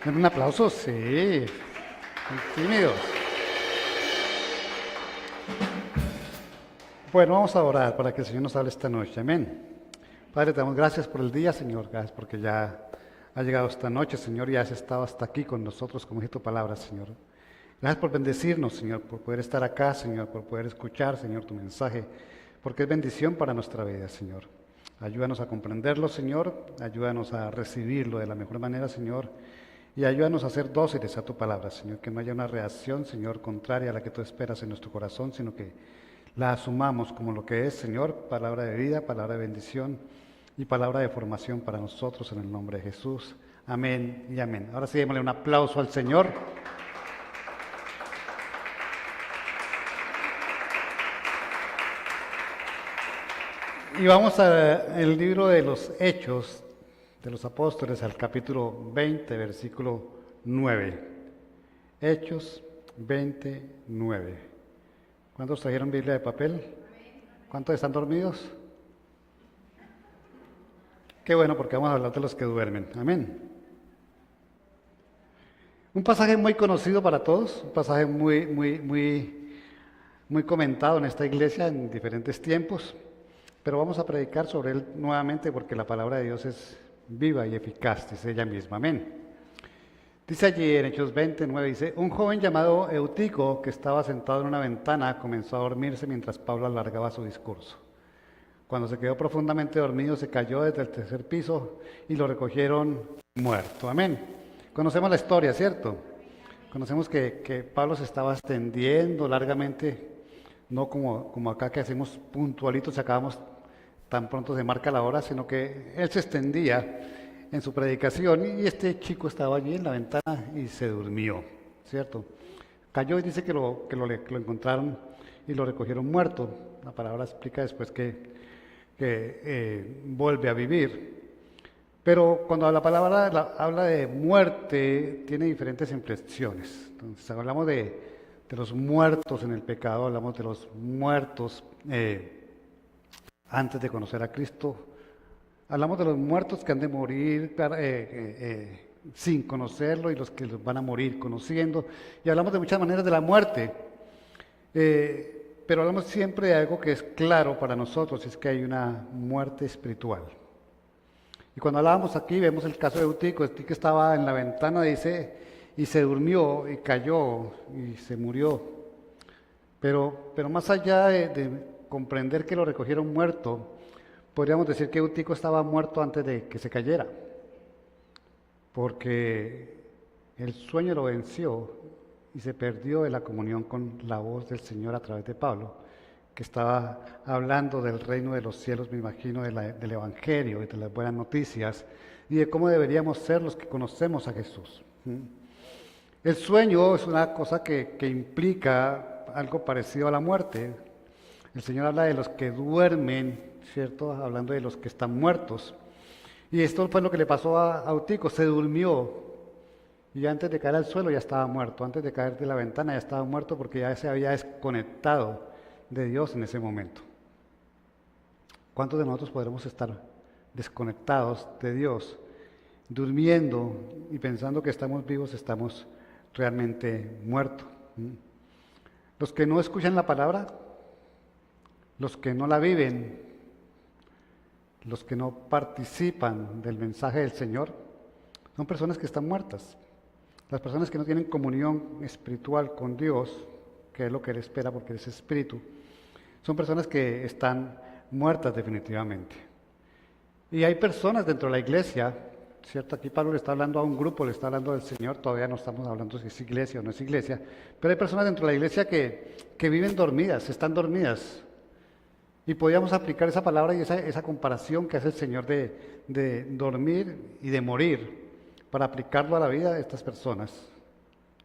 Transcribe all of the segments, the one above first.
¿Den un aplauso? Sí. Tímidos. Bueno, vamos a orar para que el Señor nos hable esta noche. Amén. Padre, te damos gracias por el día, Señor. Gracias porque ya ha llegado esta noche, Señor, y has estado hasta aquí con nosotros, como dice tu palabra, Señor. Gracias por bendecirnos, Señor, por poder estar acá, Señor, por poder escuchar, Señor, tu mensaje, porque es bendición para nuestra vida, Señor. Ayúdanos a comprenderlo, Señor. Ayúdanos a recibirlo de la mejor manera, Señor. Y ayúdanos a ser dóciles a tu palabra, Señor, que no haya una reacción, Señor, contraria a la que tú esperas en nuestro corazón, sino que la asumamos como lo que es, Señor, palabra de vida, palabra de bendición y palabra de formación para nosotros en el nombre de Jesús. Amén y amén. Ahora sí, démosle un aplauso al Señor. Y vamos al libro de los Hechos de los Apóstoles, al capítulo 20, versículo 9. Hechos 29. ¿Cuántos trajeron Biblia de papel? ¿Cuántos están dormidos? Qué bueno, porque vamos a hablar de los que duermen. Amén. Un pasaje muy conocido para todos, un pasaje muy comentado en esta iglesia en diferentes tiempos, pero vamos a predicar sobre él nuevamente porque la palabra de Dios es viva y eficaz, dice ella misma. Amén. Dice allí en Hechos 29, dice, un joven llamado Eutico, que estaba sentado en una ventana, comenzó a dormirse mientras Pablo alargaba su discurso. Cuando se quedó profundamente dormido, se cayó desde el tercer piso y lo recogieron muerto. Amén. Conocemos la historia, ¿cierto? Conocemos que Pablo se estaba extendiendo largamente, no como acá que hacemos puntualitos y acabamos tan pronto se marca la hora, sino que él se extendía en su predicación y este chico estaba allí en la ventana y se durmió, ¿cierto? Cayó y dice que lo encontraron y lo recogieron muerto. La palabra explica después que vuelve a vivir. Pero cuando la palabra habla de muerte, tiene diferentes inflexiones. Entonces, hablamos de los muertos en el pecado, hablamos de los muertos antes de conocer a Cristo, hablamos de los muertos que han de morir sin conocerlo y los que los van a morir conociendo, y hablamos de muchas maneras de la muerte. Pero hablamos siempre de algo que es claro para nosotros, es que hay una muerte espiritual. Y cuando hablábamos aquí, vemos el caso de Eutico. Eutico estaba en la ventana, dice, y se durmió, y cayó, y se murió. Pero más allá de comprender que lo recogieron muerto, podríamos decir que Eutico estaba muerto antes de que se cayera. Porque el sueño lo venció y se perdió de la comunión con la voz del Señor a través de Pablo, que estaba hablando del reino de los cielos, me imagino, del Evangelio y de las buenas noticias, y de cómo deberíamos ser los que conocemos a Jesús. El sueño es una cosa que implica algo parecido a la muerte. El Señor habla de los que duermen, ¿cierto? Hablando de los que están muertos. Y esto fue lo que le pasó a Eutico, se durmió. Y antes de caer al suelo ya estaba muerto, antes de caer de la ventana ya estaba muerto porque ya se había desconectado de Dios en ese momento. ¿Cuántos de nosotros podremos estar desconectados de Dios, durmiendo y pensando que estamos vivos, estamos realmente muertos? Los que no escuchan la palabra, los que no la viven, los que no participan del mensaje del Señor, son personas que están muertas. Las personas que no tienen comunión espiritual con Dios, que es lo que Él espera porque es espíritu, son personas que están muertas definitivamente. Y hay personas dentro de la iglesia, ¿cierto? Aquí Pablo le está hablando a un grupo, le está hablando del Señor, todavía no estamos hablando si es iglesia o no es iglesia, pero hay personas dentro de la iglesia que viven dormidas, están dormidas. Y podríamos aplicar esa palabra y esa comparación que hace el Señor de dormir y de morir, para aplicarlo a la vida de estas personas,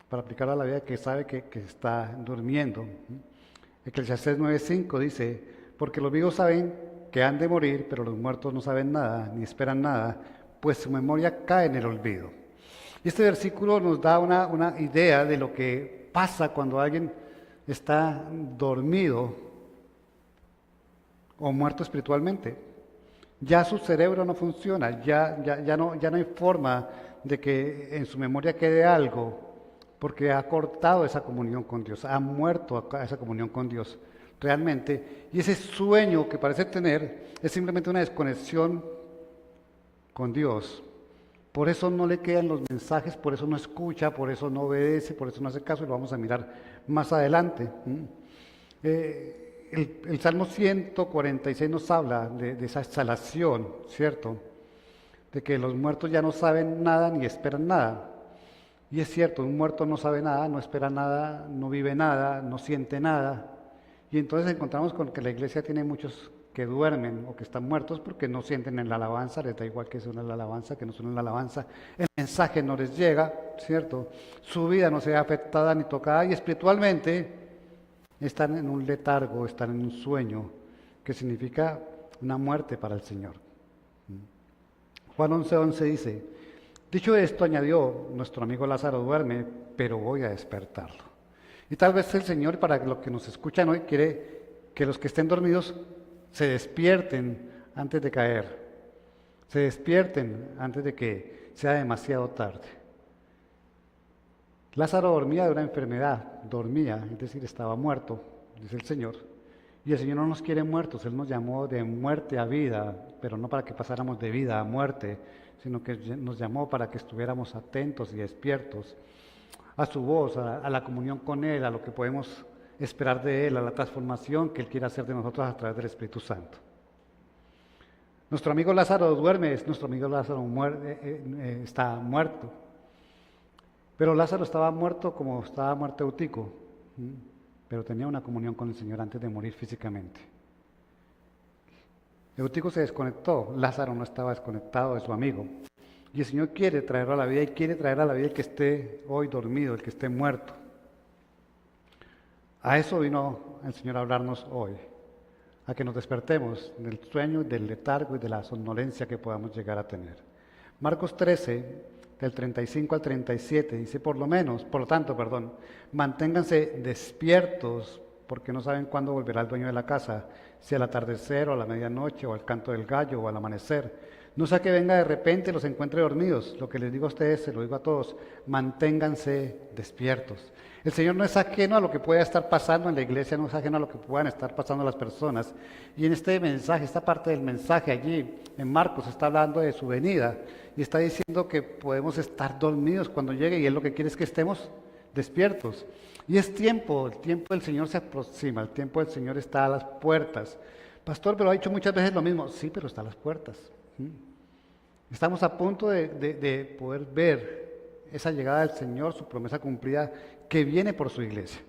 para aplicarlo a la vida que sabe que está durmiendo. Eclesiastés 9:5 dice, porque los vivos saben que han de morir, pero los muertos no saben nada, ni esperan nada, pues su memoria cae en el olvido. Y este versículo nos da una idea de lo que pasa cuando alguien está dormido o muerto espiritualmente. Ya su cerebro no funciona, ya no hay forma de que en su memoria quede algo, porque ha cortado esa comunión con Dios, ha muerto a esa comunión con Dios realmente, y ese sueño que parece tener es simplemente una desconexión con Dios. Por eso no le quedan los mensajes, por eso no escucha, por eso no obedece, por eso no hace caso, y lo vamos a mirar más adelante. El Salmo 146 nos habla de esa exhalación, ¿cierto? De que los muertos ya no saben nada ni esperan nada. Y es cierto, un muerto no sabe nada, no espera nada, no vive nada, no siente nada. Y entonces encontramos con que la iglesia tiene muchos que duermen o que están muertos porque no sienten en la alabanza, les da igual que suene la alabanza, que no suene la alabanza. El mensaje no les llega, ¿cierto? Su vida no se ve afectada ni tocada y espiritualmente están en un letargo, están en un sueño, que significa una muerte para el Señor. Juan 11:11 dice, dicho esto, añadió, nuestro amigo Lázaro duerme, pero voy a despertarlo. Y tal vez el Señor, para los que nos escuchan hoy, quiere que los que estén dormidos se despierten antes de caer, se despierten antes de que sea demasiado tarde. Lázaro dormía de una enfermedad, dormía, es decir, estaba muerto, dice el Señor. Y el Señor no nos quiere muertos, Él nos llamó de muerte a vida, pero no para que pasáramos de vida a muerte, sino que nos llamó para que estuviéramos atentos y despiertos a su voz, a la comunión con Él, a lo que podemos esperar de Él, a la transformación que Él quiere hacer de nosotros a través del Espíritu Santo. Nuestro amigo Lázaro duerme, nuestro amigo Lázaro está muerto. Pero Lázaro estaba muerto como estaba muerto Eutico, pero tenía una comunión con el Señor antes de morir físicamente. Eutico se desconectó, Lázaro no estaba desconectado de su amigo. Y el Señor quiere traerlo a la vida y quiere traer a la vida el que esté hoy dormido, el que esté muerto. A eso vino el Señor a hablarnos hoy, a que nos despertemos del sueño, del letargo y de la somnolencia que podamos llegar a tener. Marcos 13, del 35 al 37, dice, por lo tanto, manténganse despiertos, porque no saben cuándo volverá el dueño de la casa, si al atardecer o a la medianoche o al canto del gallo o al amanecer. No sea que venga de repente y los encuentre dormidos. Lo que les digo a ustedes, se lo digo a todos, manténganse despiertos. El Señor no es ajeno a lo que pueda estar pasando en la iglesia, no es ajeno a lo que puedan estar pasando las personas. Y en este mensaje, esta parte del mensaje allí, en Marcos, está hablando de su venida y está diciendo que podemos estar dormidos cuando llegue y Él lo que quiere es que estemos despiertos. Y es tiempo, el tiempo del Señor se aproxima, el tiempo del Señor está a las puertas. Pastor, pero ha dicho muchas veces lo mismo. Sí, pero está a las puertas. Estamos a punto de poder ver esa llegada del Señor, su promesa cumplida que viene por su iglesia.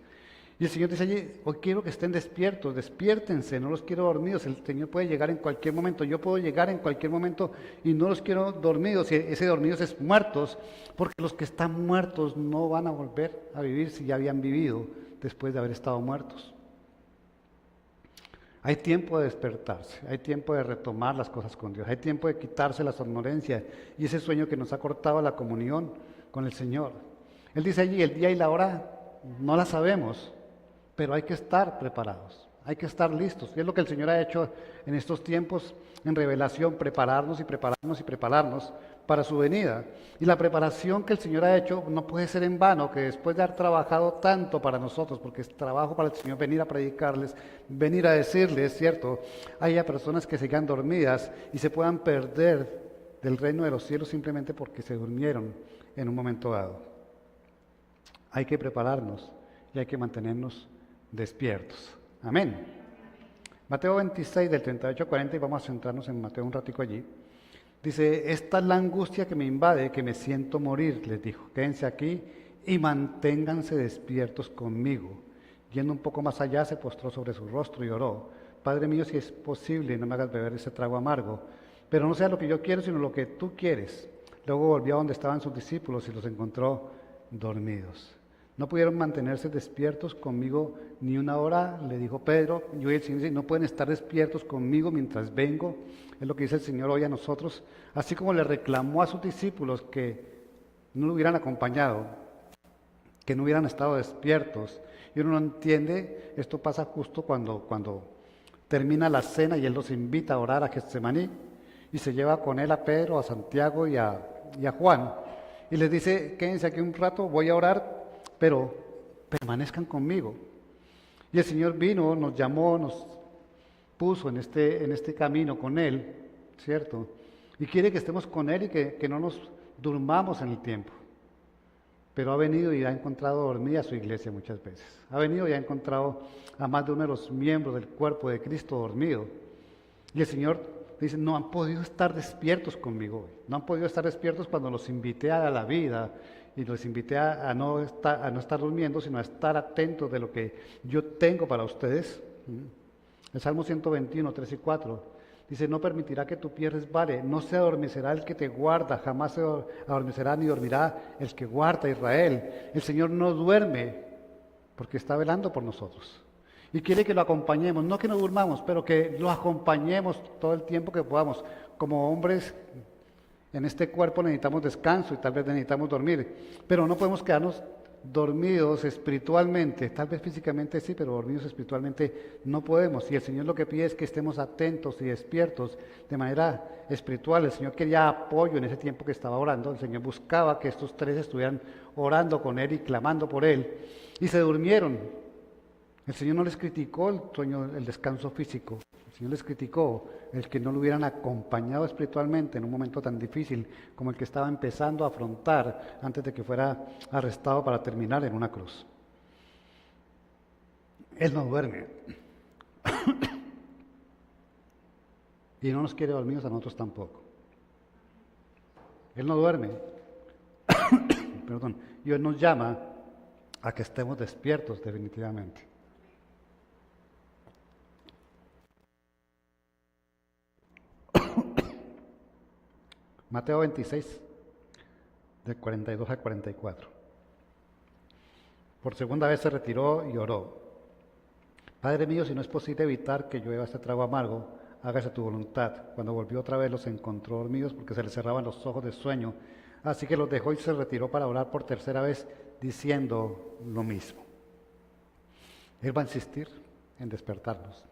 Y el Señor dice allí, hoy quiero que estén despiertos, despiértense, no los quiero dormidos. El Señor puede llegar en cualquier momento, yo puedo llegar en cualquier momento y no los quiero dormidos. Y ese dormidos es muertos, porque los que están muertos no van a volver a vivir si ya habían vivido después de haber estado muertos. Hay tiempo de despertarse, hay tiempo de retomar las cosas con Dios, hay tiempo de quitarse la somnolencia y ese sueño que nos ha cortado la comunión con el Señor. Él dice allí, el día y la hora no la sabemos, pero hay que estar preparados, hay que estar listos. Y es lo que el Señor ha hecho en estos tiempos en revelación, prepararnos y prepararnos y prepararnos para su venida. Y la preparación que el Señor ha hecho no puede ser en vano, que después de haber trabajado tanto para nosotros, porque es trabajo para el Señor venir a predicarles, venir a decirles, ¿cierto? Haya personas que sigan dormidas y se puedan perder del reino de los cielos simplemente porque se durmieron en un momento dado. Hay que prepararnos y hay que mantenernos despiertos. Amén. Mateo 26, del 38 al 40, y vamos a centrarnos en Mateo un ratico allí. Dice, esta es la angustia que me invade, que me siento morir, les dijo. Quédense aquí y manténganse despiertos conmigo. Yendo un poco más allá, se postró sobre su rostro y oró. Padre mío, si es posible, no me hagas beber ese trago amargo, pero no sea lo que yo quiero, sino lo que tú quieres. Luego volvió a donde estaban sus discípulos y los encontró dormidos. No pudieron mantenerse despiertos conmigo ni una hora, le dijo Pedro. Yo y el Señor dice, no pueden estar despiertos conmigo mientras vengo. Es lo que dice el Señor hoy a nosotros. Así como le reclamó a sus discípulos que no lo hubieran acompañado, que no hubieran estado despiertos. Y uno no entiende, esto pasa justo cuando termina la cena y Él los invita a orar a Getsemaní y se lleva con Él a Pedro, a Santiago y a Juan. y les dice, quédense aquí un rato, voy a orar, pero permanezcan conmigo. Y el Señor vino, nos llamó, nos puso en este camino con Él, ¿cierto? Y quiere que estemos con Él y que no nos durmamos en el tiempo. Pero ha venido y ha encontrado dormida su iglesia muchas veces. Ha venido y ha encontrado a más de uno de los miembros del cuerpo de Cristo dormido. Y el Señor dice, no han podido estar despiertos conmigo hoy. No han podido estar despiertos cuando los invité a la vida y los invité a no estar durmiendo, sino a estar atentos de lo que yo tengo para ustedes. El Salmo 121, 3 y 4 dice, no permitirá que tu pie resbale, no se adormecerá el que te guarda, jamás se adormecerá ni dormirá el que guarda a Israel. El Señor no duerme porque está velando por nosotros. Y quiere que lo acompañemos, no que no durmamos, pero que lo acompañemos todo el tiempo que podamos. Como hombres en este cuerpo necesitamos descanso y tal vez necesitamos dormir, pero no podemos quedarnos dormidos espiritualmente, tal vez físicamente sí, pero dormidos espiritualmente no podemos. Y el Señor lo que pide es que estemos atentos y despiertos de manera espiritual. El Señor quería apoyo en ese tiempo que estaba orando. El Señor buscaba que estos tres estuvieran orando con Él y clamando por Él. Y se durmieron. El Señor no les criticó el sueño, el descanso físico. El Señor les criticó el que no lo hubieran acompañado espiritualmente en un momento tan difícil como el que estaba empezando a afrontar antes de que fuera arrestado para terminar en una cruz. Él no duerme. Y no nos quiere dormidos a nosotros tampoco. Él no duerme. Perdón. Y Él nos llama a que estemos despiertos definitivamente. Mateo 26, de 42 a 44. Por segunda vez se retiró y oró. Padre mío, si no es posible evitar que llueva este trago amargo, hágase tu voluntad. Cuando volvió otra vez los encontró dormidos porque se les cerraban los ojos de sueño. Así que los dejó y se retiró para orar por tercera vez, diciendo lo mismo. Él va a insistir en despertarnos.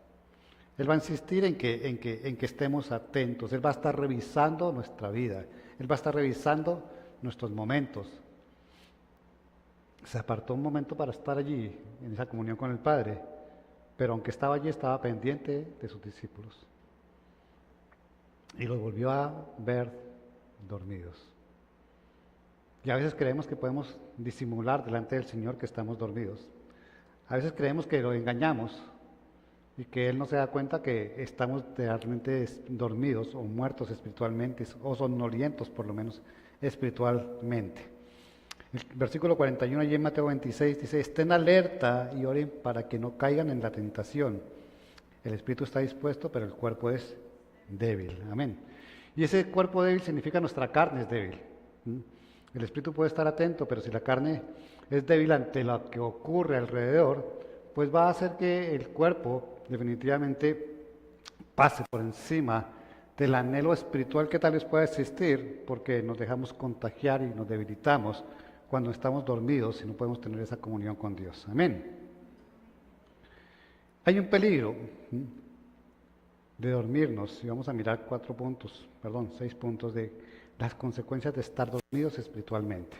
Él va a insistir en que estemos atentos. Él va a estar revisando nuestra vida. Él va a estar revisando nuestros momentos. Se apartó un momento para estar allí, en esa comunión con el Padre, pero aunque estaba allí, estaba pendiente de sus discípulos. Y los volvió a ver dormidos. Y a veces creemos que podemos disimular delante del Señor que estamos dormidos. A veces creemos que lo engañamos y que Él no se da cuenta que estamos realmente dormidos o muertos espiritualmente o somnolientos por lo menos espiritualmente. El versículo 41 allí en Mateo 26 dice, estén alerta y oren para que no caigan en la tentación. El espíritu está dispuesto, pero el cuerpo es débil. Amén. Y ese cuerpo débil significa nuestra carne es débil. El espíritu puede estar atento, pero si la carne es débil ante lo que ocurre alrededor, pues va a hacer que el cuerpo definitivamente pase por encima del anhelo espiritual que tal vez pueda existir, porque nos dejamos contagiar y nos debilitamos cuando estamos dormidos y no podemos tener esa comunión con Dios. Amén. Hay un peligro de dormirnos, y vamos a mirar 6 puntos de las consecuencias de estar dormidos espiritualmente.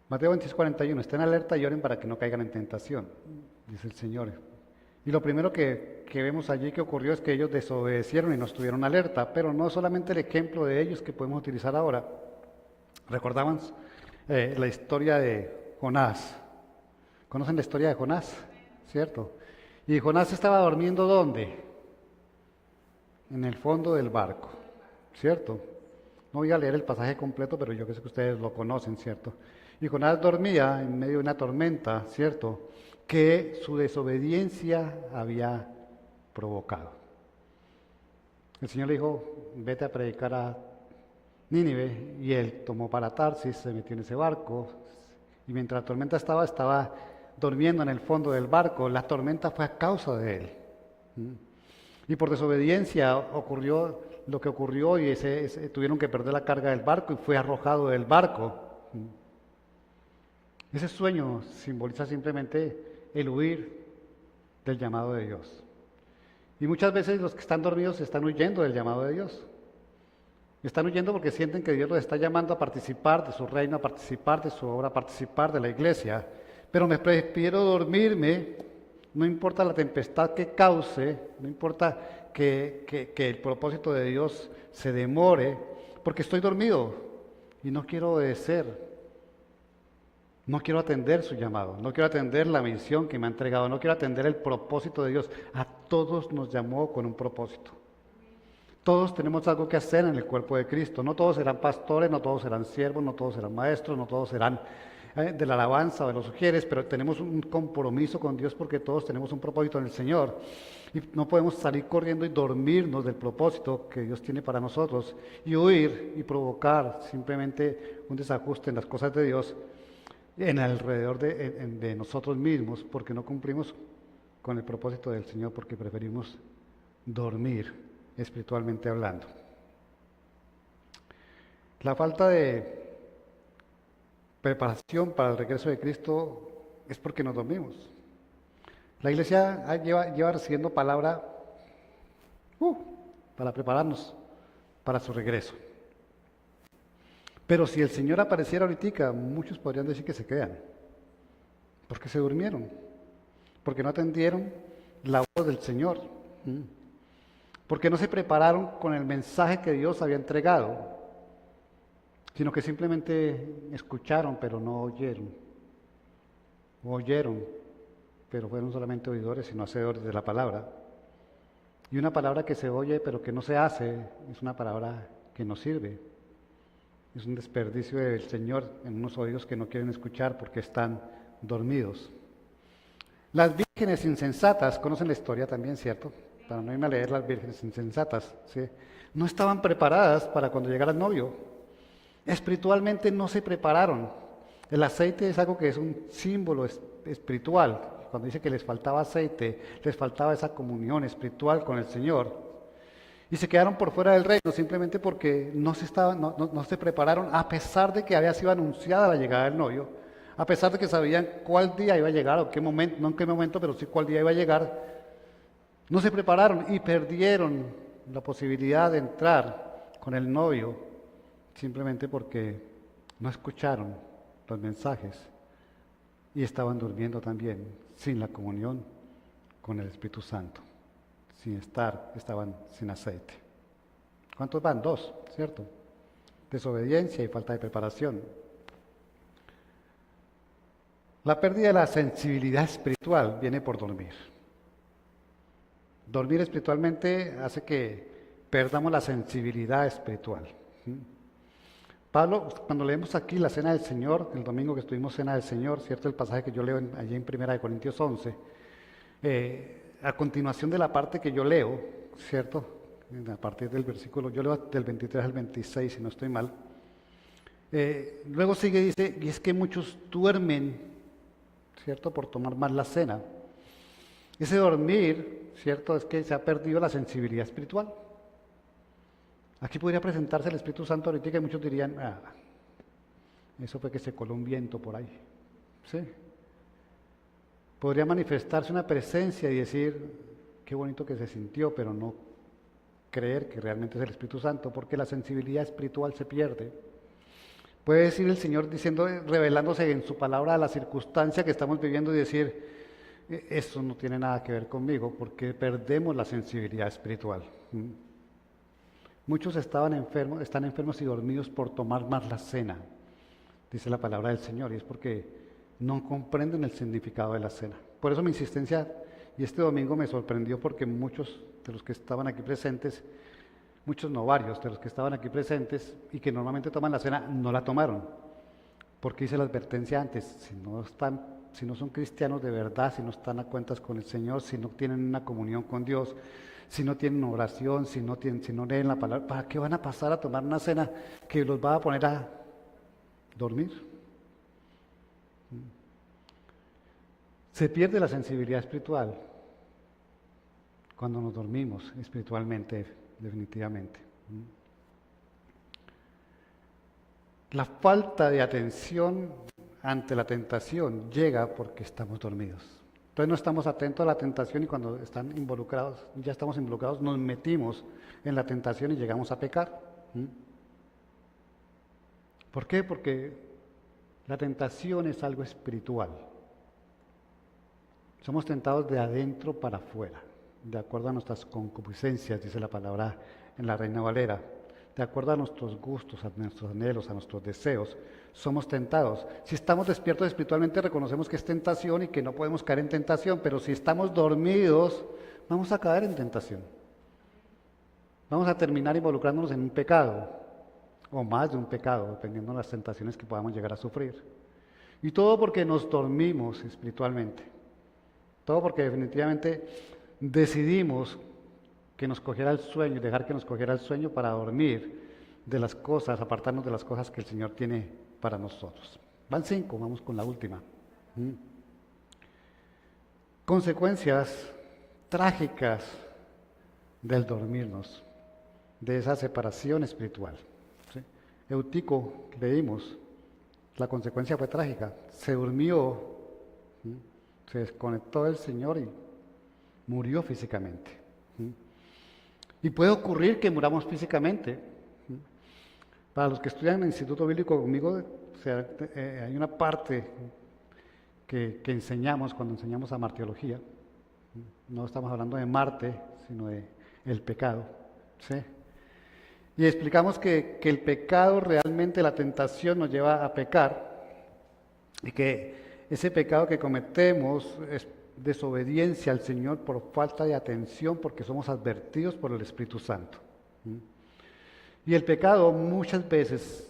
Mateo 26:41, estén alerta y oren para que no caigan en tentación, dice el Señor. Y lo primero que vemos allí que ocurrió es que ellos desobedecieron y no estuvieron alerta, pero no solamente el ejemplo de ellos que podemos utilizar ahora. Recordaban la historia de Jonás. ¿Conocen la historia de Jonás? ¿Cierto? Y Jonás estaba durmiendo ¿dónde? En el fondo del barco, ¿cierto? No voy a leer el pasaje completo, pero yo sé que ustedes lo conocen, ¿cierto? Y Jonás dormía en medio de una tormenta, ¿cierto?, que su desobediencia había provocado. El Señor le dijo, vete a predicar a Nínive, y él tomó para Tarsis, se metió en ese barco, y mientras la tormenta estaba durmiendo en el fondo del barco. La tormenta fue a causa de él. Y por desobediencia ocurrió lo que ocurrió, y tuvieron que perder la carga del barco y fue arrojado del barco. Ese sueño simboliza simplemente el huir del llamado de Dios. Y muchas veces los que están dormidos están huyendo del llamado de Dios. Están huyendo porque sienten que Dios los está llamando a participar de su reino, a participar de su obra, a participar de la iglesia. Pero me prefiero dormirme, no importa la tempestad que cause, no importa que el propósito de Dios se demore, porque estoy dormido y no quiero obedecer. No quiero atender su llamado, no quiero atender la misión que me ha entregado, no quiero atender el propósito de Dios. A todos nos llamó con un propósito. Todos tenemos algo que hacer en el cuerpo de Cristo. No todos serán pastores, no todos serán siervos, no todos serán maestros, no todos serán de la alabanza o de los sugieres, pero tenemos un compromiso con Dios porque todos tenemos un propósito en el Señor. Y no podemos salir corriendo y dormirnos del propósito que Dios tiene para nosotros y huir y provocar simplemente un desajuste en las cosas de Dios en alrededor de nosotros mismos, porque no cumplimos con el propósito del Señor, porque preferimos dormir espiritualmente hablando. La falta de preparación para el regreso de Cristo es porque nos dormimos. La iglesia lleva recibiendo palabra para prepararnos para su regreso. Pero si el Señor apareciera ahorita, muchos podrían decir que se quedan, porque se durmieron, porque no atendieron la voz del Señor, porque no se prepararon con el mensaje que Dios había entregado, sino que simplemente escucharon, pero no oyeron, oyeron, pero fueron solamente oidores y no hacedores de la palabra. Y una palabra que se oye, pero que no se hace, es una palabra que no sirve. Es un desperdicio del Señor en unos oídos que no quieren escuchar porque están dormidos. Las vírgenes insensatas, conocen la historia también, ¿cierto? Para no irme a leer las vírgenes insensatas, ¿sí? No estaban preparadas para cuando llegara el novio. Espiritualmente no se prepararon. El aceite es algo que es un símbolo espiritual. Cuando dice que les faltaba aceite, les faltaba esa comunión espiritual con el Señor. Y se quedaron por fuera del reino simplemente porque no se prepararon, a pesar de que había sido anunciada la llegada del novio, a pesar de que sabían cuál día iba a llegar, o qué momento, no en qué momento, pero sí cuál día iba a llegar. No se prepararon y perdieron la posibilidad de entrar con el novio simplemente porque no escucharon los mensajes y estaban durmiendo también sin la comunión con el Espíritu Santo. Estaban sin aceite. ¿Cuántos van? 2, ¿cierto? Desobediencia y falta de preparación. La pérdida de la sensibilidad espiritual viene por dormir. Dormir espiritualmente hace que perdamos la sensibilidad espiritual. Pablo, cuando leemos aquí la Cena del Señor, el domingo que estuvimos Cena del Señor, ¿cierto? El pasaje que yo leo allí en 1 Corintios 11, a continuación de la parte que yo leo, ¿cierto? A partir del versículo, yo leo del 23 al 26, si no estoy mal. Luego sigue, dice, y es que muchos duermen, ¿cierto? Por tomar más la cena. Ese dormir, ¿cierto? Es que se ha perdido la sensibilidad espiritual. Aquí podría presentarse el Espíritu Santo ahorita que muchos dirían, eso fue que se coló un viento por ahí. ¿Sí? Podría manifestarse una presencia y decir, qué bonito que se sintió, pero no creer que realmente es el Espíritu Santo, porque la sensibilidad espiritual se pierde. Puede decir el Señor diciendo, revelándose en su palabra a la circunstancia que estamos viviendo y decir, eso no tiene nada que ver conmigo, porque perdemos la sensibilidad espiritual. Muchos están enfermos y dormidos por tomar más la cena, dice la palabra del Señor, y es porque no comprenden el significado de la cena. Por eso mi insistencia, y este domingo me sorprendió porque muchos de los que estaban aquí presentes, muchos no varios de los que estaban aquí presentes y que normalmente toman la cena, no la tomaron. Porque hice la advertencia antes, si no son cristianos de verdad, si no están a cuentas con el Señor, si no tienen una comunión con Dios, si no tienen oración, si no leen la palabra, ¿para qué van a pasar a tomar una cena que los va a poner a dormir? Se pierde la sensibilidad espiritual cuando nos dormimos espiritualmente, definitivamente. La falta de atención ante la tentación llega porque estamos dormidos. Entonces no estamos atentos a la tentación y cuando están involucrados, ya estamos involucrados, nos metimos en la tentación y llegamos a pecar. ¿Por qué? Porque la tentación es algo espiritual. Somos tentados de adentro para afuera, de acuerdo a nuestras concupiscencias, dice la palabra en la Reina Valera, de acuerdo a nuestros gustos, a nuestros anhelos, a nuestros deseos, somos tentados. Si estamos despiertos espiritualmente, reconocemos que es tentación y que no podemos caer en tentación, pero si estamos dormidos, vamos a caer en tentación. Vamos a terminar involucrándonos en un pecado, o más de un pecado, dependiendo de las tentaciones que podamos llegar a sufrir. Y todo porque nos dormimos espiritualmente. Todo porque definitivamente decidimos que nos cogiera el sueño y dejar que nos cogiera el sueño para dormir de las cosas, apartarnos de las cosas que el Señor tiene para nosotros. Van 5, vamos con la última. Consecuencias trágicas del dormirnos, de esa separación espiritual. ¿Sí? Eutico, leímos, la consecuencia fue trágica. Se durmió, ¿sí? Se desconectó del Señor y murió físicamente. ¿Sí? Y puede ocurrir que muramos físicamente. ¿Sí? Para los que estudian en el Instituto Bíblico conmigo, hay una parte que enseñamos cuando enseñamos a martiología. No estamos hablando de Marte, sino de el pecado. ¿Sí? Y explicamos que el pecado realmente, la tentación nos lleva a pecar y que ese pecado que cometemos es desobediencia al Señor por falta de atención, porque somos advertidos por el Espíritu Santo. Y el pecado muchas veces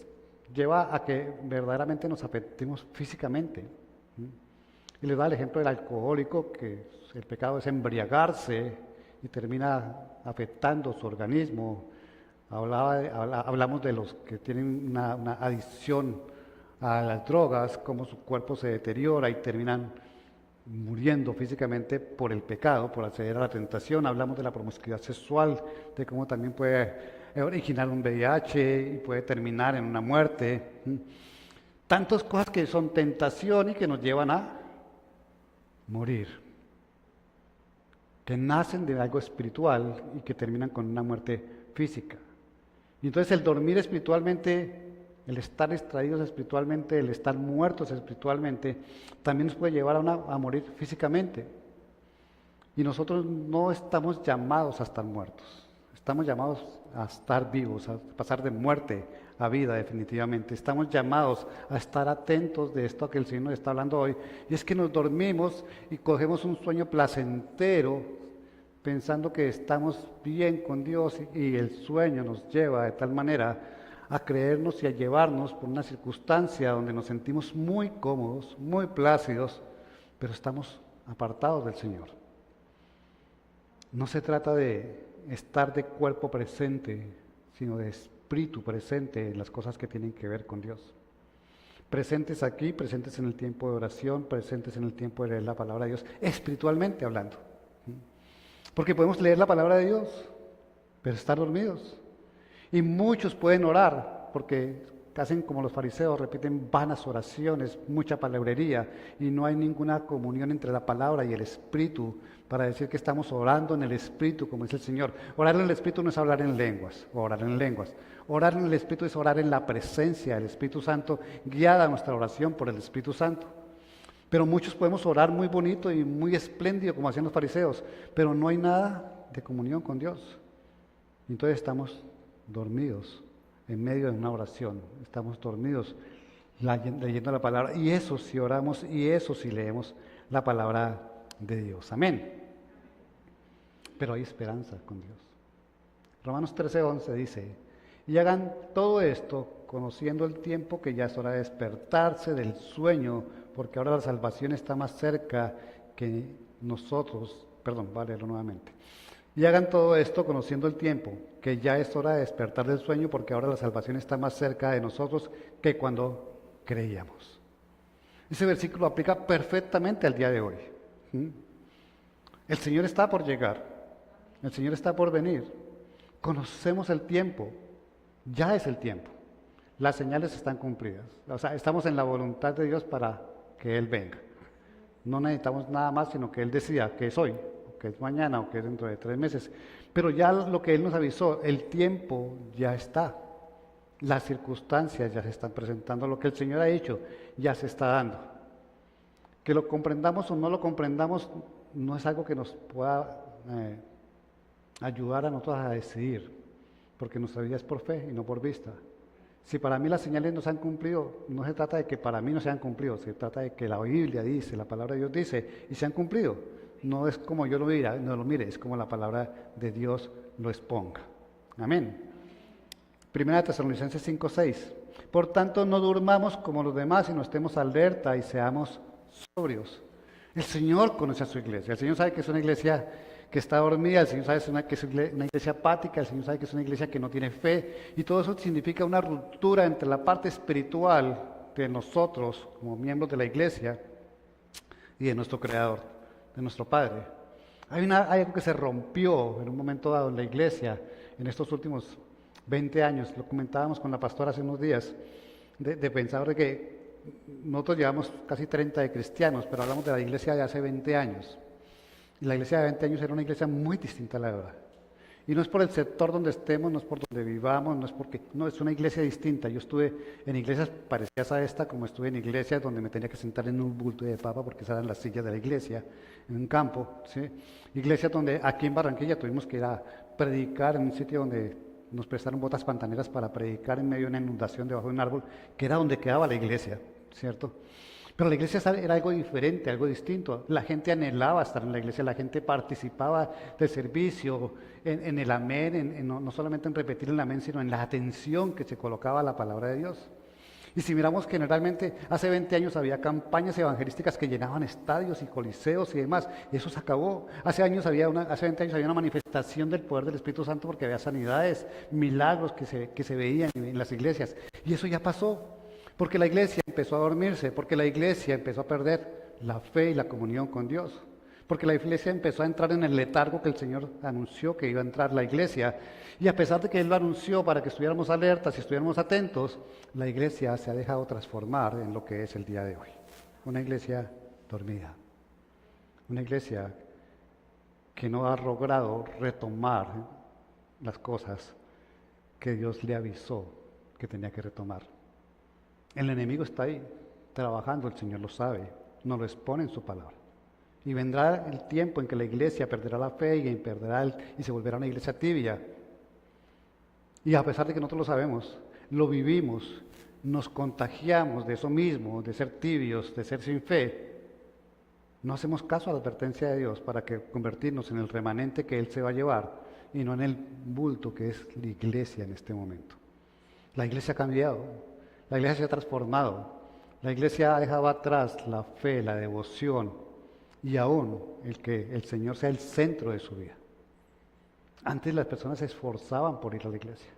lleva a que verdaderamente nos afectemos físicamente. Y les da el ejemplo del alcohólico, que el pecado es embriagarse y termina afectando su organismo. Hablamos de los que tienen una adicción a las drogas, cómo su cuerpo se deteriora y terminan muriendo físicamente por el pecado, por acceder a la tentación. Hablamos de la promiscuidad sexual, de cómo también puede originar un VIH y puede terminar en una muerte. Tantas cosas que son tentación y que nos llevan a morir, que nacen de algo espiritual y que terminan con una muerte física. Y entonces el dormir espiritualmente, el estar extraídos espiritualmente, el estar muertos espiritualmente, también nos puede llevar a morir físicamente. Y nosotros no estamos llamados a estar muertos, estamos llamados a estar vivos, a pasar de muerte a vida definitivamente. Estamos llamados a estar atentos de esto que el Señor nos está hablando hoy. Y es que nos dormimos y cogemos un sueño placentero, pensando que estamos bien con Dios, y el sueño nos lleva de tal manera a creernos y a llevarnos por una circunstancia donde nos sentimos muy cómodos, muy plácidos, pero estamos apartados del Señor. No se trata de estar de cuerpo presente, sino de espíritu presente en las cosas que tienen que ver con Dios. Presentes aquí, presentes en el tiempo de oración, presentes en el tiempo de leer la palabra de Dios, espiritualmente hablando. Porque podemos leer la palabra de Dios, pero estar dormidos. Y muchos pueden orar, porque hacen como los fariseos, repiten vanas oraciones, mucha palabrería, y no hay ninguna comunión entre la palabra y el Espíritu, para decir que estamos orando en el Espíritu, como dice el Señor. Orar en el Espíritu no es hablar en lenguas, o orar en lenguas. Orar en el Espíritu es orar en la presencia del Espíritu Santo, guiada nuestra oración por el Espíritu Santo. Pero muchos podemos orar muy bonito y muy espléndido, como hacían los fariseos, pero no hay nada de comunión con Dios. Entonces estamos dormidos en medio de una oración, estamos dormidos leyendo la palabra, y eso si oramos, y eso si leemos la palabra de Dios. Amén. Pero hay esperanza con Dios. Romanos 13:11 dice: y hagan todo esto conociendo el tiempo, que ya es hora de despertarse del sueño, porque ahora la salvación está más cerca que nosotros. Perdón, voy a leerlo nuevamente. Y hagan todo esto conociendo el tiempo, que ya es hora de despertar del sueño, porque ahora la salvación está más cerca de nosotros que cuando creíamos. Ese versículo aplica perfectamente al día de hoy. El Señor está por llegar, el Señor está por venir. Conocemos el tiempo, ya es el tiempo. Las señales están cumplidas. O sea, estamos en la voluntad de Dios para que Él venga. No necesitamos nada más, sino que Él decida que es hoy, o que es mañana, o que es dentro de 3 meses. Pero ya lo que Él nos avisó, el tiempo ya está. Las circunstancias ya se están presentando, lo que el Señor ha hecho ya se está dando. Que lo comprendamos o no lo comprendamos no es algo que nos pueda ayudar a nosotros a decidir, porque nuestra vida es por fe y no por vista. Si para mí las señales no se han cumplido, no se trata de que para mí no se han cumplido, se trata de que la Biblia dice, la palabra de Dios dice, y se han cumplido. No es como yo lo mire, no lo mire, es como la palabra de Dios lo exponga. Amén. Primera de Tesalonicenses 5:6. Por tanto, no durmamos como los demás, sino estemos alerta y seamos sobrios. El Señor conoce a su iglesia. El Señor sabe que es una iglesia que está dormida. El Señor sabe que es una iglesia apática. El Señor sabe que es una iglesia que no tiene fe. Y todo eso significa una ruptura entre la parte espiritual de nosotros, como miembros de la iglesia, y de nuestro Creador, de nuestro Padre. Hay algo que se rompió en un momento dado en la iglesia en estos últimos 20 años, lo comentábamos con la pastora hace unos días, de pensar de que nosotros llevamos casi 30 de cristianos, pero hablamos de la iglesia de hace 20 años. Y la iglesia de 20 años era una iglesia muy distinta a la de ahora. Y no es por el sector donde estemos, no es por donde vivamos, no, es una iglesia distinta. Yo estuve en iglesias parecidas a esta, como estuve en iglesias donde me tenía que sentar en un bulto de papa, porque esas eran las sillas de la iglesia, en un campo, ¿sí? Iglesias donde aquí en Barranquilla tuvimos que ir a predicar en un sitio donde nos prestaron botas pantaneras para predicar en medio de una inundación debajo de un árbol, que era donde quedaba la iglesia, ¿cierto? Pero la iglesia era algo diferente, algo distinto. La gente anhelaba estar en la iglesia, la gente participaba del servicio, en el amén, no solamente en repetir el amén, sino en la atención que se colocaba a la palabra de Dios. Y si miramos generalmente, hace 20 años había campañas evangelísticas que llenaban estadios y coliseos y demás, y eso se acabó. Hace 20 años había una manifestación del poder del Espíritu Santo porque había sanidades, milagros que se veían en las iglesias, y eso ya pasó. Porque la iglesia empezó a dormirse, porque la iglesia empezó a perder la fe y la comunión con Dios, porque la iglesia empezó a entrar en el letargo que el Señor anunció que iba a entrar la iglesia. Y a pesar de que Él lo anunció para que estuviéramos alertas y estuviéramos atentos, la iglesia se ha dejado transformar en lo que es el día de hoy. Una iglesia dormida, una iglesia que no ha logrado retomar las cosas que Dios le avisó que tenía que retomar. El enemigo está ahí, trabajando, el Señor lo sabe, nos lo expone en su palabra. Y vendrá el tiempo en que la iglesia perderá la fe y se volverá una iglesia tibia. Y a pesar de que nosotros lo sabemos, lo vivimos, nos contagiamos de eso mismo, de ser tibios, de ser sin fe. No hacemos caso a la advertencia de Dios para convertirnos en el remanente que Él se va a llevar y no en el bulto que es la iglesia en este momento. La iglesia ha cambiado. La iglesia se ha transformado, la iglesia ha dejado atrás la fe, la devoción y aún el que el Señor sea el centro de su vida. Antes las personas se esforzaban por ir a la iglesia,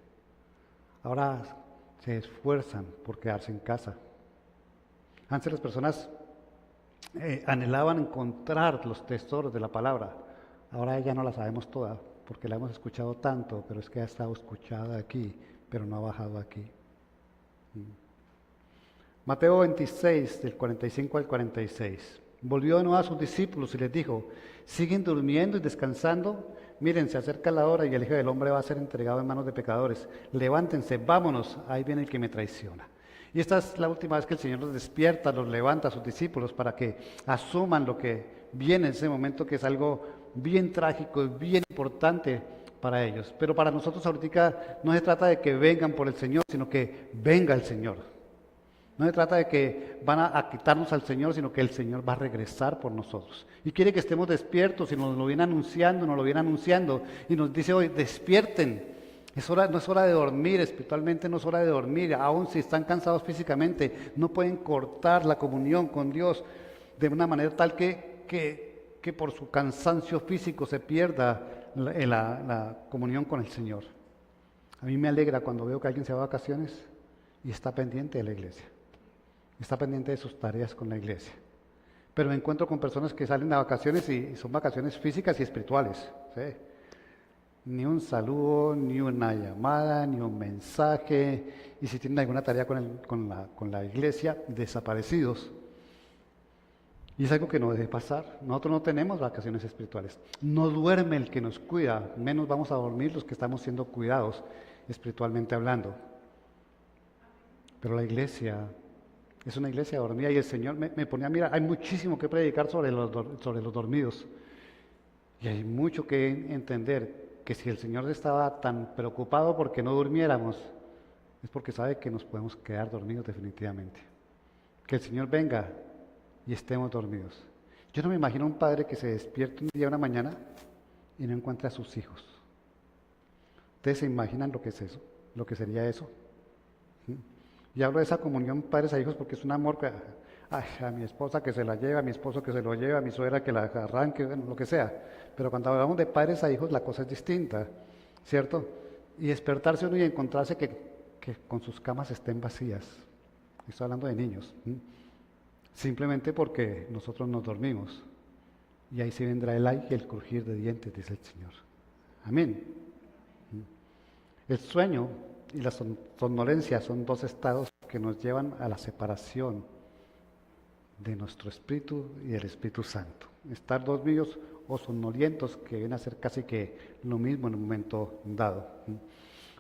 ahora se esfuerzan por quedarse en casa. Antes las personas anhelaban encontrar los tesoros de la palabra, ahora ya no la sabemos toda porque la hemos escuchado tanto, pero es que ha estado escuchada aquí, pero no ha bajado aquí. Mateo 26, del 45 al 46. Volvió de nuevo a sus discípulos y les dijo: ¿siguen durmiendo y descansando? Miren, se acerca la hora y el Hijo del Hombre va a ser entregado en manos de pecadores. Levántense, vámonos, ahí viene el que me traiciona. Y esta es la última vez que el Señor los despierta, los levanta a sus discípulos para que asuman lo que viene en ese momento, que es algo bien trágico y bien importante para ellos. Pero para nosotros ahorita no se trata de que vengan por el Señor, sino que venga el Señor. No se trata de que van a quitarnos al Señor, sino que el Señor va a regresar por nosotros. Y quiere que estemos despiertos y nos lo viene anunciando y nos dice hoy: despierten. No es hora de dormir, espiritualmente no es hora de dormir. Aun si están cansados físicamente, no pueden cortar la comunión con Dios de una manera tal que por su cansancio físico se pierda la comunión con el Señor. A mí me alegra cuando veo que alguien se va de vacaciones y está pendiente de la iglesia, está pendiente de sus tareas con la iglesia. Pero me encuentro con personas que salen de vacaciones y son vacaciones físicas y espirituales, ¿sí? Ni un saludo, ni una llamada, ni un mensaje, y si tienen alguna tarea con la iglesia, desaparecidos. Y es algo que no debe pasar. Nosotros no tenemos vacaciones espirituales. No duerme el que nos cuida, menos vamos a dormir los que estamos siendo cuidados espiritualmente hablando. Pero la iglesia es una iglesia dormida y el Señor me ponía a mirar, hay muchísimo que predicar sobre sobre los dormidos. Y hay mucho que entender, que si el Señor estaba tan preocupado porque no durmiéramos, es porque sabe que nos podemos quedar dormidos definitivamente. Que el Señor venga y estemos dormidos. Yo no me imagino un padre que se despierte un día, una mañana, y no encuentra a sus hijos. ¿Ustedes se imaginan lo que es eso? Lo que sería eso. ¿Mm? Y hablo de esa comunión padres a hijos porque es un amor que, ay, a mi esposa que se la lleva, a mi esposo que se lo lleva, a mi suegra que la arranque, bueno, lo que sea. Pero cuando hablamos de padres a hijos la cosa es distinta, ¿cierto? Y despertarse uno y encontrarse que con sus camas estén vacías. Estoy hablando de niños. Simplemente porque nosotros nos dormimos. Y ahí sí vendrá el ay y el crujir de dientes, dice el Señor. Amén. El sueño y la somnolencia son dos estados que nos llevan a la separación de nuestro espíritu y del Espíritu Santo. Estar dormidos o somnolientos, que vienen a ser casi que lo mismo en un momento dado.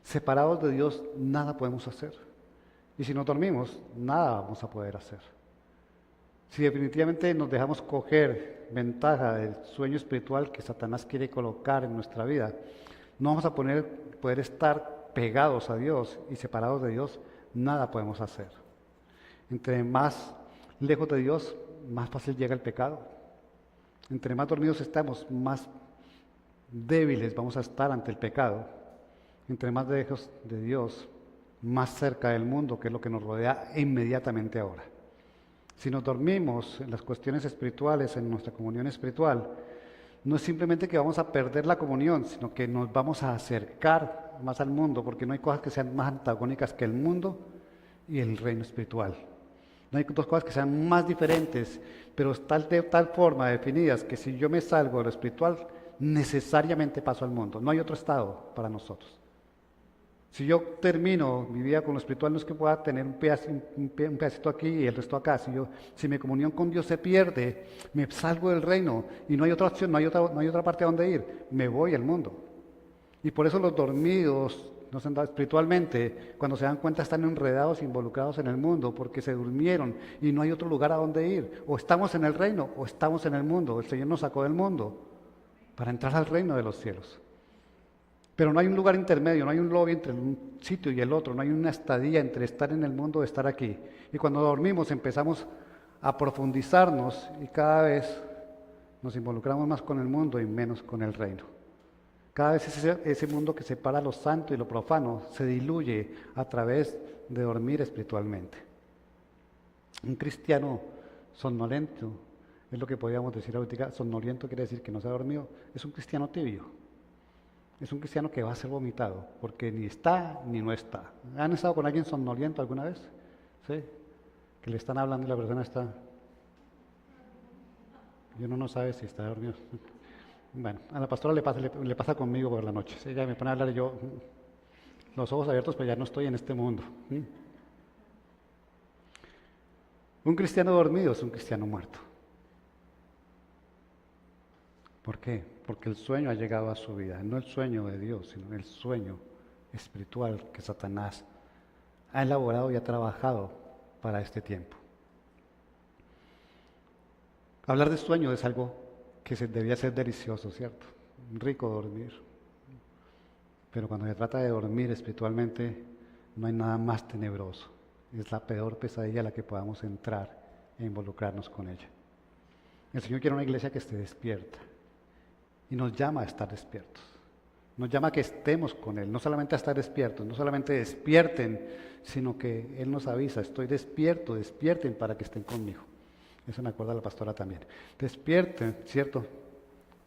Separados de Dios, nada podemos hacer. Y si nos dormimos, nada vamos a poder hacer. Si definitivamente nos dejamos coger ventaja del sueño espiritual que Satanás quiere colocar en nuestra vida, no vamos a poder estar pegados a Dios y separados de Dios, nada podemos hacer. Entre más lejos de Dios, más fácil llega el pecado. Entre más dormidos estamos, más débiles vamos a estar ante el pecado. Entre más lejos de Dios, más cerca del mundo, que es lo que nos rodea inmediatamente ahora. Si nos dormimos en las cuestiones espirituales, en nuestra comunión espiritual, no es simplemente que vamos a perder la comunión, sino que nos vamos a acercar más al mundo, porque no hay cosas que sean más antagónicas que el mundo y el reino espiritual. No hay dos cosas que sean más diferentes, pero están de tal forma definidas que si yo me salgo de lo espiritual, necesariamente paso al mundo. No hay otro estado para nosotros. Si yo termino mi vida con lo espiritual, no es que pueda tener un pedacito aquí y el resto acá. Si mi comunión con Dios se pierde, me salgo del reino y no hay otra opción, no hay otra parte a donde ir, me voy al mundo. Y por eso los dormidos, espiritualmente, cuando se dan cuenta están enredados, involucrados en el mundo, porque se durmieron y no hay otro lugar a donde ir. O estamos en el reino o estamos en el mundo. El Señor nos sacó del mundo para entrar al reino de los cielos. Pero no hay un lugar intermedio, no hay un lobby entre un sitio y el otro, no hay una estadía entre estar en el mundo y estar aquí. Y cuando dormimos empezamos a profundizarnos y cada vez nos involucramos más con el mundo y menos con el reino. Cada vez ese mundo que separa lo santo y lo profano se diluye a través de dormir espiritualmente. Un cristiano somnolento, es lo que podríamos decir ahorita, somnoliento quiere decir que no se ha dormido, es un cristiano tibio. Es un cristiano que va a ser vomitado, porque ni está ni no está. ¿Han estado con alguien somnoliento alguna vez? ¿Sí? Que le están hablando y la persona está... Y uno no sabe si está dormido. Bueno, a la pastora le pasa conmigo por la noche. ¿Sí? Ella me pone a hablar y yo, los ojos abiertos, pero ya no estoy en este mundo. ¿Sí? Un cristiano dormido es un cristiano muerto. ¿Por qué? Porque el sueño ha llegado a su vida, no el sueño de Dios, sino el sueño espiritual que Satanás ha elaborado y ha trabajado para este tiempo. Hablar de sueño es algo que debía ser delicioso, ¿cierto? Rico dormir. Pero cuando se trata de dormir espiritualmente, no hay nada más tenebroso. Es la peor pesadilla a la que podamos entrar e involucrarnos con ella. El Señor quiere una iglesia que esté despierta. Y nos llama a estar despiertos. Nos llama a que estemos con Él, no solamente a estar despiertos, no solamente despierten, sino que Él nos avisa, estoy despierto, despierten para que estén conmigo. Eso me acuerda la pastora también. Despierten, ¿cierto?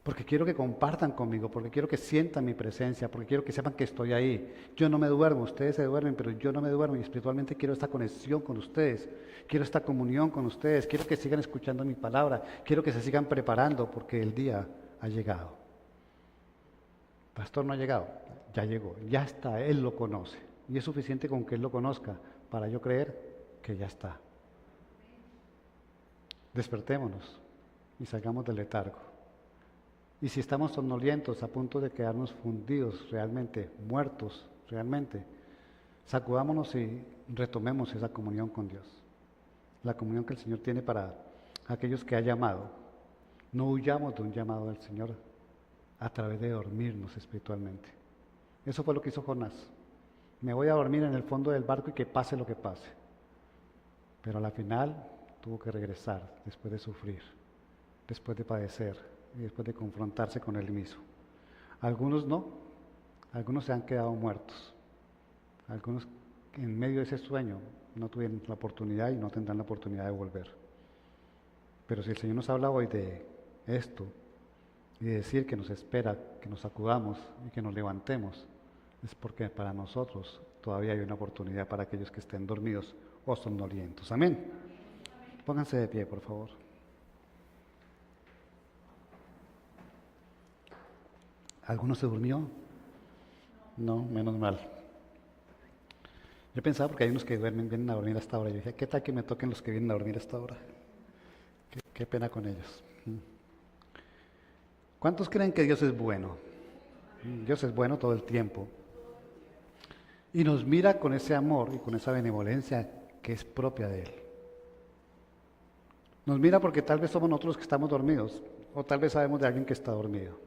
Porque quiero que compartan conmigo, porque quiero que sientan mi presencia, porque quiero que sepan que estoy ahí. Yo no me duermo, ustedes se duermen, pero yo no me duermo y espiritualmente quiero esta conexión con ustedes, quiero esta comunión con ustedes, quiero que sigan escuchando mi palabra, quiero que se sigan preparando porque el día ha llegado. Pastor, no ha llegado, ya llegó, ya está, Él lo conoce. Y es suficiente con que Él lo conozca para yo creer que ya está. Despertémonos y salgamos del letargo. Y si estamos somnolientos, a punto de quedarnos fundidos realmente, muertos realmente, Sacudámonos y retomemos esa comunión con Dios. La comunión que el Señor tiene para aquellos que ha llamado. No huyamos de un llamado del Señor a través de dormirnos espiritualmente. Eso fue lo que hizo Jonás. Me voy a dormir en el fondo del barco y que pase lo que pase. Pero a la final tuvo que regresar después de sufrir, después de padecer y después de confrontarse con él mismo. Algunos no, algunos se han quedado muertos. Algunos en medio de ese sueño no tuvieron la oportunidad y no tendrán la oportunidad de volver. Pero si el Señor nos habla hoy de esto y de decir que nos espera, que nos sacudamos y que nos levantemos, es porque para nosotros todavía hay una oportunidad para aquellos que estén dormidos o somnolientos. Amén. Pónganse de pie, por favor. ¿Alguno se durmió? No, menos mal. Yo pensaba porque hay unos que vienen a dormir a esta hora. Yo dije, ¿qué tal que me toquen los que vienen a dormir a esta hora? Qué pena con ellos. ¿Cuántos creen que Dios es bueno? Dios es bueno todo el tiempo. Y nos mira con ese amor y con esa benevolencia que es propia de Él. Nos mira porque tal vez somos nosotros que estamos dormidos, o tal vez sabemos de alguien que está dormido.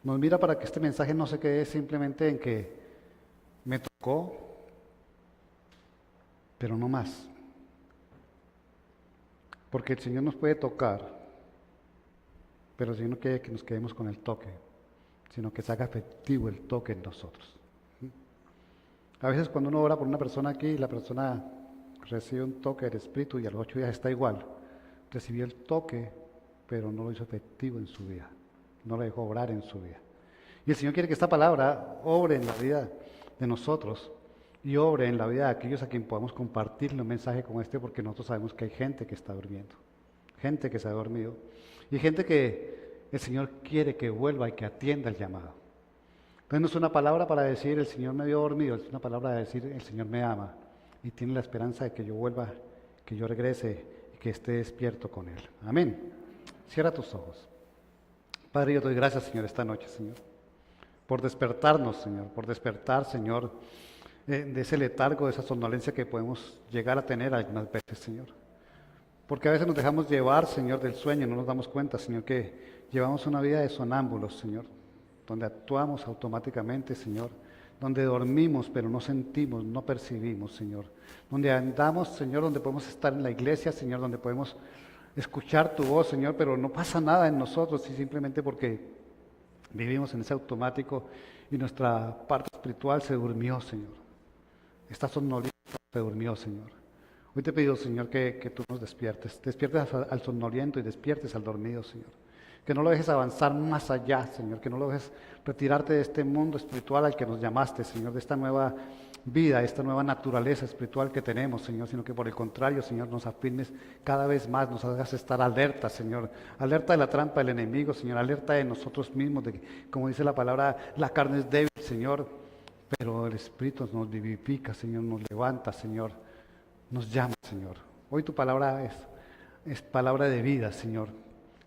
Nos mira para que este mensaje no se quede simplemente en que me tocó, pero no más. Porque el Señor nos puede tocar, pero el Señor no quiere que nos quedemos con el toque, sino que se haga efectivo el toque en nosotros. A veces cuando uno ora por una persona aquí, la persona recibe un toque del Espíritu y a los 8 días está igual. Recibió el toque, pero no lo hizo efectivo en su vida. No lo dejó obrar en su vida. Y el Señor quiere que esta palabra obre en la vida de nosotros y obre en la vida de aquellos a quien podamos compartirle un mensaje como este, porque nosotros sabemos que hay gente que está durmiendo, gente que se ha dormido y gente que el Señor quiere que vuelva y que atienda el llamado. Entonces no es una palabra para decir el Señor me vio dormido, es una palabra para decir el Señor me ama y tiene la esperanza de que yo vuelva, que yo regrese y que esté despierto con Él. Amén. Cierra tus ojos. Padre, yo te doy gracias, Señor, esta noche, Señor, por despertarnos, Señor, por despertar, Señor, de ese letargo, de esa somnolencia que podemos llegar a tener algunas veces, Señor. Porque a veces nos dejamos llevar, Señor, del sueño, no nos damos cuenta, Señor, que llevamos una vida de sonámbulos, Señor, donde actuamos automáticamente, Señor, donde dormimos pero no sentimos, no percibimos, Señor, donde andamos, Señor, donde podemos estar en la iglesia, Señor, donde podemos escuchar tu voz, Señor, pero no pasa nada en nosotros, y simplemente porque vivimos en ese automático y nuestra parte espiritual se durmió, Señor. Esta somnolencia se durmió, Señor. Hoy te pido, Señor, que tú nos despiertes al somnoliento y despiertes al dormido, Señor. Que no lo dejes avanzar más allá, Señor, que no lo dejes retirarte de este mundo espiritual al que nos llamaste, Señor, de esta nueva vida, esta nueva naturaleza espiritual que tenemos, Señor, sino que por el contrario, Señor, nos afirmes cada vez más, nos hagas estar alerta, Señor, alerta de la trampa del enemigo, Señor, alerta de nosotros mismos, de que, como dice la palabra, la carne es débil, Señor, pero el Espíritu nos vivifica, Señor, nos levanta, Señor, nos llama, Señor. Hoy tu palabra es palabra de vida, Señor.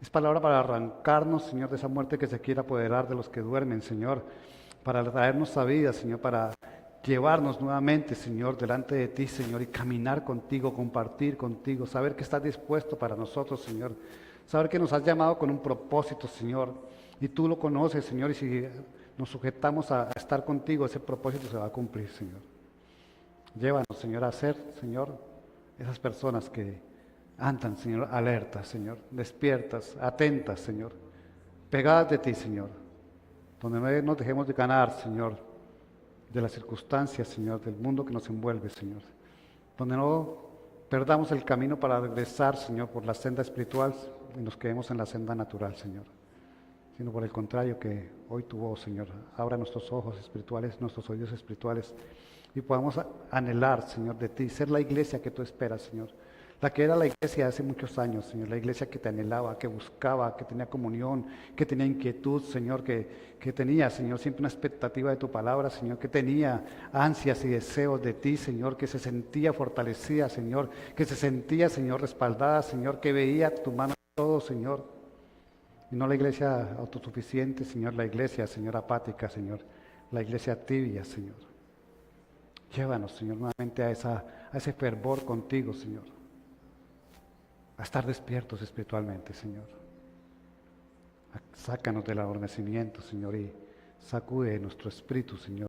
Es palabra para arrancarnos, Señor, de esa muerte que se quiere apoderar de los que duermen, Señor, para traernos a vida, Señor, para llevarnos nuevamente, Señor, delante de ti, Señor, y caminar contigo, compartir contigo, saber que estás dispuesto para nosotros, Señor, saber que nos has llamado con un propósito, Señor, y tú lo conoces, Señor, y si nos sujetamos a estar contigo, ese propósito se va a cumplir, Señor. Llévanos, Señor, a ser, Señor, esas personas que andan, Señor, alertas, Señor, despiertas, atentas, Señor, pegadas de ti, Señor, donde no nos dejemos de ganar, Señor, de las circunstancias, Señor, del mundo que nos envuelve, Señor, donde no perdamos el camino para regresar, Señor, por la senda espiritual y nos quedemos en la senda natural, Señor, sino por el contrario, que hoy tu voz, Señor, abra nuestros ojos espirituales, nuestros oídos espirituales y podamos anhelar, Señor, de ti, ser la iglesia que tú esperas, Señor. La que era la iglesia hace muchos años, Señor, la iglesia que te anhelaba, que buscaba, que tenía comunión, que tenía inquietud, Señor, que tenía, Señor, siempre una expectativa de tu palabra, Señor, que tenía ansias y deseos de ti, Señor, que se sentía fortalecida, Señor, que se sentía, Señor, respaldada, Señor, que veía tu mano en todo, Señor. Y no la iglesia autosuficiente, Señor, la iglesia, Señor, apática, Señor, la iglesia tibia, Señor. Llévanos, Señor, nuevamente a ese fervor contigo, Señor. A estar despiertos espiritualmente, Señor. Sácanos del adormecimiento, Señor, y sacude nuestro espíritu, Señor.